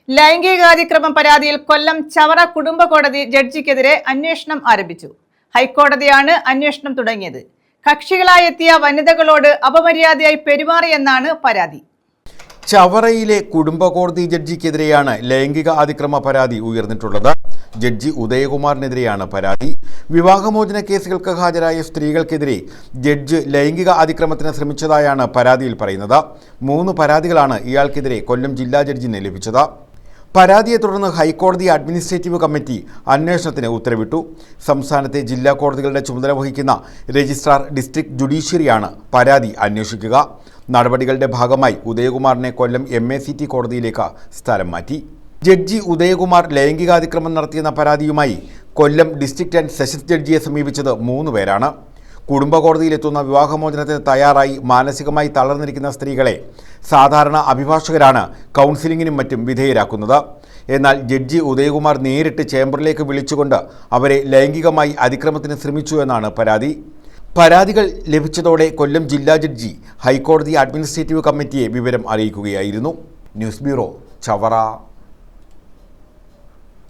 ലൈംഗികാതിക്രമ പരാതിയിൽ കൊല്ലം ചവറ കുടുംബ കോടതി ജഡ്ജിക്കെതിരെ അന്വേഷണം ആരംഭിച്ചു. ഹൈക്കോടതിയാണ് അന്വേഷണം തുടങ്ങിയത്. കക്ഷികളായി എത്തിയ വനിതകളോട് അപമര്യാദയായി പെരുമാറിയെന്നാണ് പരാതി. ചവറയിലെ കുടുംബ കോടതി ജഡ്ജിക്കെതിരെയാണ് ലൈംഗിക അതിക്രമ പരാതി ഉയർന്നിട്ടുള്ളത്. ജഡ്ജി ഉദയകുമാറിനെതിരെയാണ് പരാതി. വിവാഹമോചന കേസുകൾക്ക് ഹാജരായ സ്ത്രീകൾക്കെതിരെ ജഡ്ജ് ലൈംഗിക അതിക്രമത്തിന് ശ്രമിച്ചതായാണ് പരാതിയിൽ പറയുന്നത്. 3 പരാതികളാണ് ഇയാൾക്കെതിരെ കൊല്ലം ജില്ലാ ജഡ്ജിന് ലഭിച്ചത്. പരാതിയെ തുടർന്ന് ഹൈക്കോടതി അഡ്മിനിസ്ട്രേറ്റീവ് കമ്മിറ്റി അന്വേഷണത്തിന് ഉത്തരവിട്ടു. സംസ്ഥാനത്തെ ജില്ലാ കോടതികളുടെ ചുമതല വഹിക്കുന്ന രജിസ്ട്രാർ ഡിസ്ട്രിക്ട് ജുഡീഷ്യറിയാണ് പരാതി അന്വേഷിക്കുക. നടപടികളുടെ ഭാഗമായി ഉദയകുമാറിനെ കൊല്ലം MACT കോടതിയിലേക്ക് സ്ഥലം മാറ്റി. ജഡ്ജി ഉദയകുമാർ ലൈംഗികാതിക്രമം നടത്തിയെന്ന പരാതിയുമായി കൊല്ലം ഡിസ്ട്രിക്ട് ആൻഡ് സെഷൻസ് ജഡ്ജിയെ സമീപിച്ചത് 3 പേരാണ്. കുടുംബ കോടതിയിലെത്തുന്ന വിവാഹമോചനത്തിന് തയ്യാറായി മാനസികമായി തളർന്നിരിക്കുന്ന സ്ത്രീകളെ സാധാരണ അഭിഭാഷകരാണ് കൗൺസിലിങ്ങിനും മറ്റും വിധേയരാക്കുന്നത്. എന്നാൽ ജഡ്ജി ഉദയകുമാർ നേരിട്ട് ചേംബറിലേക്ക് വിളിച്ചുകൊണ്ട് അവരെ ലൈംഗികമായി അതിക്രമത്തിന് ശ്രമിച്ചു എന്നാണ് പരാതി. പരാതികൾ ലഭിച്ചതോടെ കൊല്ലം ജില്ലാ ജഡ്ജി ഹൈക്കോടതി അഡ്മിനിസ്ട്രേറ്റീവ് കമ്മിറ്റിയെ വിവരം അറിയിക്കുകയായിരുന്നു. News bureau, Chavara.